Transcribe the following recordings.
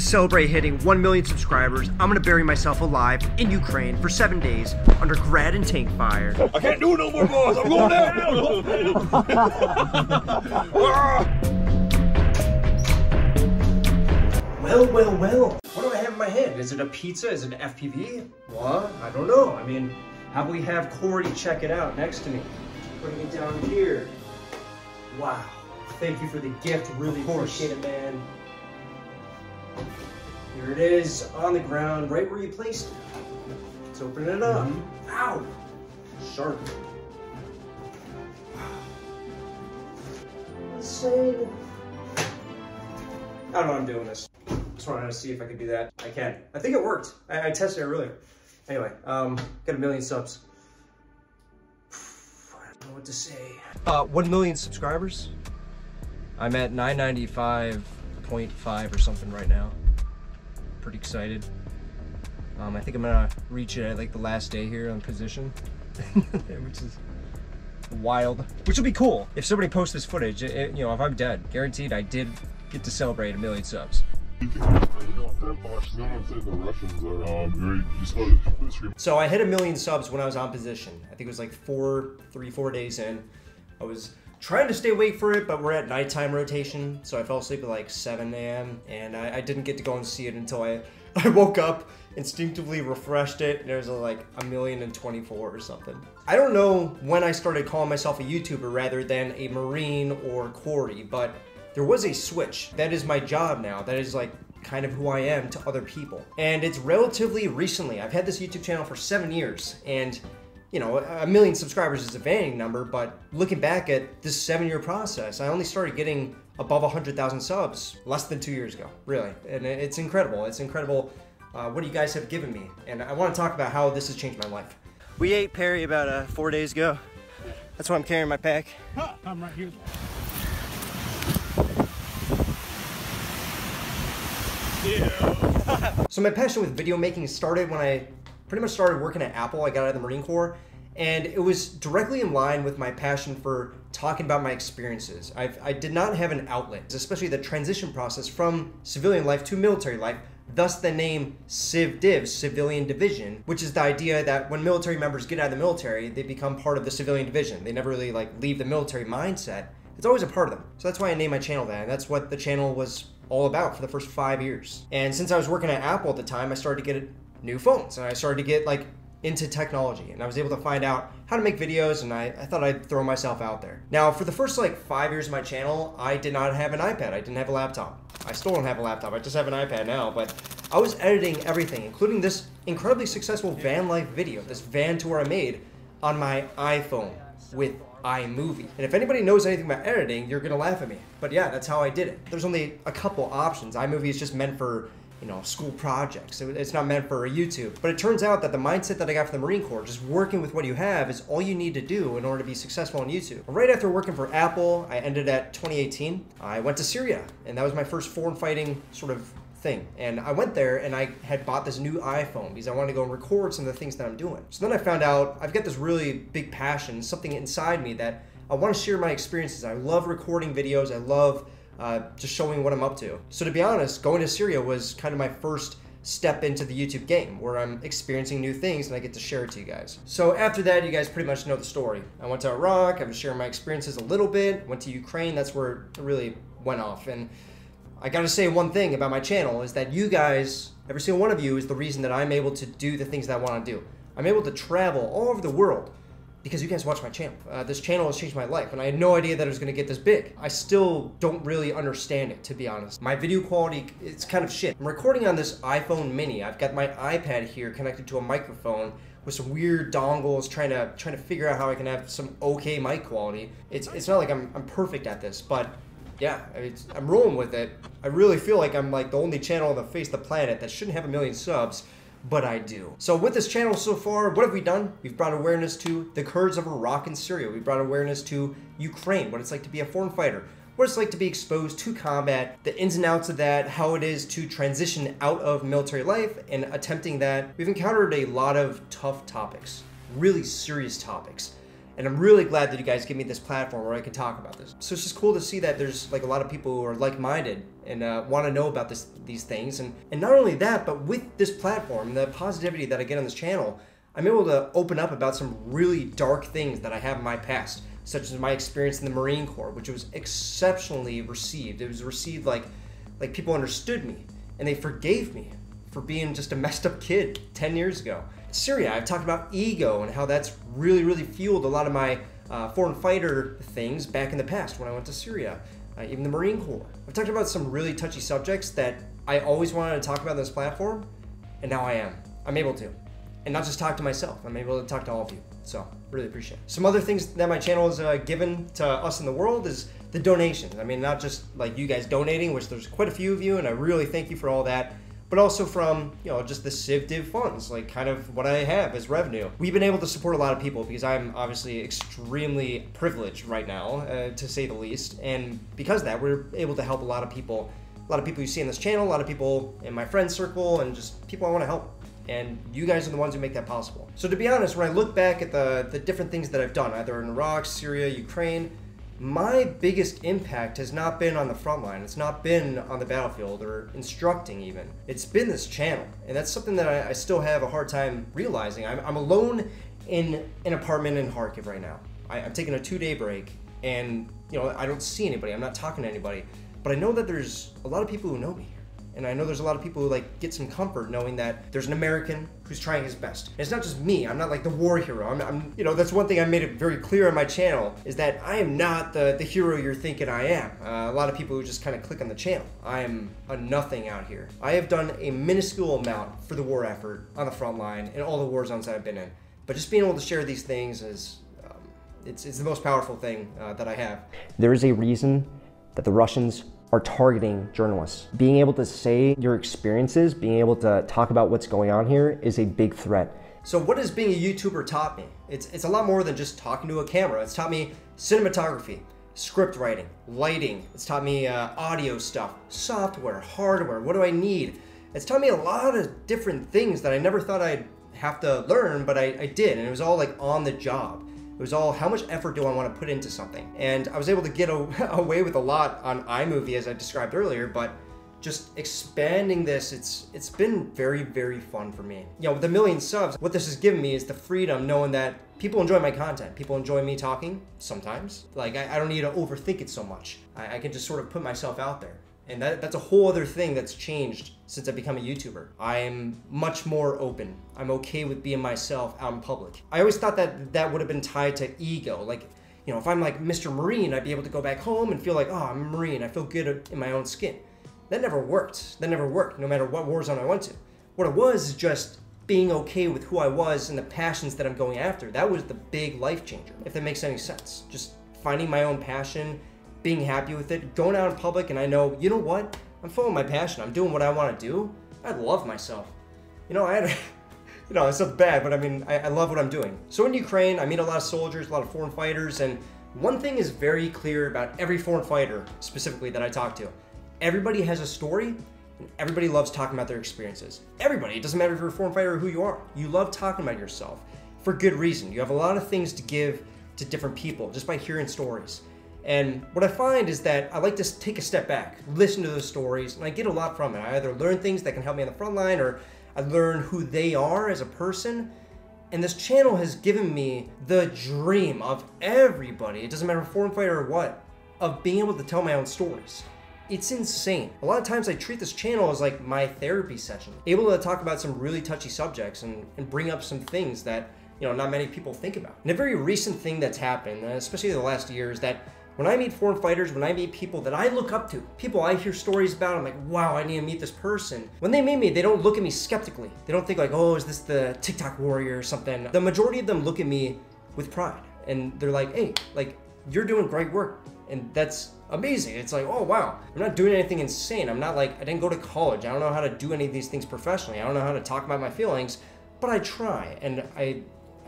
celebrate hitting 1 million subscribers, I'm gonna bury myself alive in Ukraine for 7 days under grad and tank fire. I can't do it no more, boys. I'm going down. Well. What do I have in my hand? Is it a pizza? Is it an FPV? What? I don't know. I mean, how about we have Corey check it out next to me? Putting it down here. Wow. Thank you for the gift. Really appreciate it, man. Here it is on the ground, right where you placed it. Let's open it up. Ow! Sharp. Insane. I don't know how I'm doing this. Just wanted to see if I could do that. I can. I think it worked. I tested it earlier. Anyway, got 1 million subs. I don't know what to say. 1 million subscribers. I'm at 995.5 or something right now. Pretty excited. I think I'm gonna reach it at like the last day here on position, which is wild. Which will be cool if somebody posts this footage. You know, if I'm dead, guaranteed I did get to celebrate 1 million subs. So I hit 1 million subs when I was on position. I think it was like 4 days in. I was trying to stay awake for it, but we're at nighttime rotation, so I fell asleep at like 7 a.m. and I didn't get to go and see it until I woke up, instinctively refreshed it, and it was like 1,024,000 or something. I don't know when I started calling myself a YouTuber rather than a Marine or Corey, but there was a switch. That is my job now. That is like kind of who I am to other people. And it's relatively recently. I've had this YouTube channel for 7 years, and you know, 1 million subscribers is a vanity number, but looking back at this 7-year process, I only started getting above 100,000 subs less than 2 years ago, really. And it's incredible. It's incredible what you guys have given me. And I want to talk about how this has changed my life. We ate Perry about 4 days ago. That's why I'm carrying my pack. I'm right here. So my passion with video making started when I pretty much started working at Apple. I got out of the Marine Corps, and it was directly in line with my passion for talking about my experiences. I did not have an outlet, especially the transition process from civilian life to military life, thus the name CivDiv, Civilian Division, which is the idea that when military members get out of the military, they become part of the civilian division. They never really like leave the military mindset. It's always a part of them. So that's why I named my channel that, and that's what the channel was all about for the first 5 years. And since I was working at Apple at the time, I started to get new phones, and I started to get like into technology, and I was able to find out how to make videos, and I thought I'd throw myself out there. Now, for the first like 5 years of my channel, I did not have an iPad. I didn't have a laptop. I still don't have a laptop. I just have an iPad now, but I was editing everything, including this incredibly successful van life video, this van tour I made on my iPhone with iMovie. And if anybody knows anything about editing, you're gonna laugh at me. But yeah, that's how I did it. There's only a couple options. iMovie is just meant for, you know, school projects. It's not meant for YouTube. But it turns out that the mindset that I got from the Marine Corps, just working with what you have, is all you need to do in order to be successful on YouTube. Right after working for Apple, I ended at 2018. I went to Syria, and that was my first foreign fighting sort of thing. And I went there and I had bought this new iPhone because I wanted to go and record some of the things that I'm doing. So then I found out I've got this really big passion, something inside me that I want to share my experiences. I love recording videos. I love just showing what I'm up to. So to be honest, going to Syria was kind of my first step into the YouTube game, where I'm experiencing new things and I get to share it to you guys. So after that, you guys pretty much know the story. I went to Iraq, I was sharing my experiences a little bit, went to Ukraine, that's where it really went off. And I gotta say one thing about my channel is that you guys, every single one of you, is the reason that I'm able to do the things that I wanna do. I'm able to travel all over the world because you guys watch my channel. This channel has changed my life, and I had no idea that it was gonna get this big. I still don't really understand it, to be honest. My video quality, it's kind of shit. I'm recording on this iPhone mini. I've got my iPad here connected to a microphone with some weird dongles, trying to figure out how I can have some okay mic quality. It's not like I'm perfect at this, but yeah, I'm rolling with it. I really feel like I'm like the only channel on the face of the planet that shouldn't have 1 million subs, but I do. So with this channel so far, what have we done? We've brought awareness to the Kurds of Iraq and Syria. We've brought awareness to Ukraine, what it's like to be a foreign fighter, what it's like to be exposed to combat, the ins and outs of that, how it is to transition out of military life and attempting that. We've encountered a lot of tough topics, really serious topics. And I'm really glad that you guys give me this platform where I can talk about this. So it's just cool to see that there's like a lot of people who are like-minded and want to know about these things. And not only that, but with this platform, the positivity that I get on this channel, I'm able to open up about some really dark things that I have in my past, such as my experience in the Marine Corps, which was exceptionally received. It was received like people understood me and they forgave me for being just a messed up kid 10 years ago. Syria, I've talked about ego and how that's really fueled a lot of my foreign fighter things back in the past when I went to Syria, even the Marine Corps. I've talked about some really touchy subjects that I always wanted to talk about on this platform, and now I am. I'm able to. And not just talk to myself, I'm able to talk to all of you. So, really appreciate it. Some other things that my channel has given to us in the world is the donations. I mean, not just like you guys donating, which there's quite a few of you, and I really thank you for all that, but also from, you know, just the CivDiv funds, like kind of what I have as revenue. We've been able to support a lot of people because I'm obviously extremely privileged right now, to say the least. And because of that, we're able to help a lot of people you see in this channel, a lot of people in my friend circle, and just people I want to help. And you guys are the ones who make that possible. So to be honest, when I look back at the different things that I've done, either in Iraq, Syria, Ukraine, my biggest impact has not been on the front line. It's not been on the battlefield or instructing even. It's been this channel. And that's something that I still have a hard time realizing. I'm alone in an apartment in Kharkiv right now. I'm taking a 2-day break and, you know, I don't see anybody. I'm not talking to anybody. But I know that there's a lot of people who know me. And I know there's a lot of people who like get some comfort knowing that there's an American who's trying his best. And it's not just me. I'm not like the war hero. I'm you know, that's one thing I made it very clear on my channel, is that I am not the hero you're thinking I am. A lot of people who just kind of click on the channel. I am a nothing out here. I have done a minuscule amount for the war effort on the front line in all the war zones that I've been in. But just being able to share these things is, it's the most powerful thing that I have. There is a reason that the Russians are targeting journalists. Being able to say your experiences, being able to talk about what's going on here is a big threat. So what has being a YouTuber taught me? It's a lot more than just talking to a camera. It's taught me cinematography, script writing, lighting. It's taught me audio stuff, software, hardware, what do I need? It's taught me a lot of different things that I never thought I'd have to learn, but I did, and it was all like on the job. It was all, how much effort do I want to put into something? And I was able to get away with a lot on iMovie, as I described earlier, but just expanding this, it's been very fun for me. You know, with 1 million subs, what this has given me is the freedom knowing that people enjoy my content. People enjoy me talking sometimes. Like, I don't need to overthink it so much. I can just sort of put myself out there. And that's a whole other thing that's changed since I've become a YouTuber. I'm much more open. I'm okay with being myself out in public. I always thought that would have been tied to ego. Like, you know, if I'm like Mr. Marine, I'd be able to go back home and feel like, oh, I'm a Marine. I feel good in my own skin. That never worked. That never worked, no matter what war zone I went to. What it was is just being okay with who I was and the passions that I'm going after. That was the big life changer, if that makes any sense. Just finding my own passion, being happy with it, going out in public, and I know, you know what? I'm following my passion. I'm doing what I want to do. I love myself. You know, you know, it's not bad, but I mean, I love what I'm doing. So in Ukraine, I meet a lot of soldiers, a lot of foreign fighters, and one thing is very clear about every foreign fighter, specifically, that I talk to. Everybody has a story, and everybody loves talking about their experiences. Everybody, it doesn't matter if you're a foreign fighter or who you are. You love talking about yourself for good reason. You have a lot of things to give to different people just by hearing stories. And what I find is that I like to take a step back, listen to those stories, and I get a lot from it. I either learn things that can help me on the front line, or I learn who they are as a person. And this channel has given me the dream of everybody, it doesn't matter if foreign fighter or what, of being able to tell my own stories. It's insane. A lot of times I treat this channel as like my therapy session, able to talk about some really touchy subjects and bring up some things that, you know, not many people think about. And a very recent thing that's happened, especially in the last year, is that when I meet foreign fighters, when I meet people that I look up to, people I hear stories about, I'm like, wow, I need to meet this person. When they meet me, they don't look at me skeptically. They don't think like, oh, is this the TikTok warrior or something? The majority of them look at me with pride. And they're like, hey, like, you're doing great work. And that's amazing. It's like, oh, wow, I'm not doing anything insane. I'm not like, I didn't go to college. I don't know how to do any of these things professionally. I don't know how to talk about my feelings, but I try. And I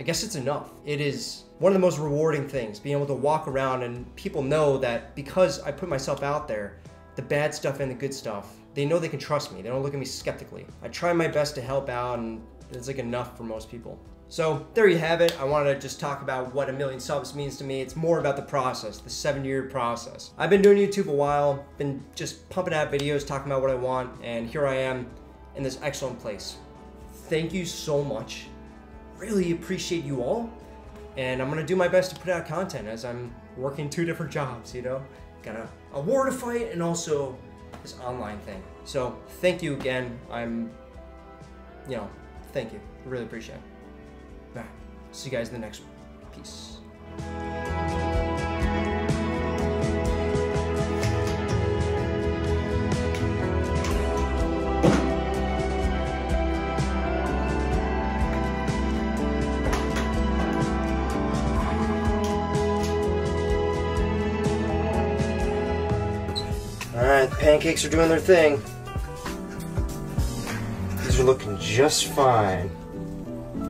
guess it's enough. It is one of the most rewarding things, being able to walk around and people know that because I put myself out there, the bad stuff and the good stuff, they know they can trust me. They don't look at me skeptically. I try my best to help out and It's like enough for most people. So there you have it. I wanted to just talk about what 1,000,000 subs means to me. It's more about the process, the 7-year process. I've been doing YouTube a while, been just pumping out videos, talking about what I want, and here I am in this excellent place. Thank you so much. Really appreciate you all. And I'm gonna do my best to put out content as I'm working 2 different jobs, you know? Got a war to fight and also this online thing. So thank you again. Thank you. I really appreciate it. All right, see you guys in the next one. Peace. All right, the pancakes are doing their thing. These are looking just fine.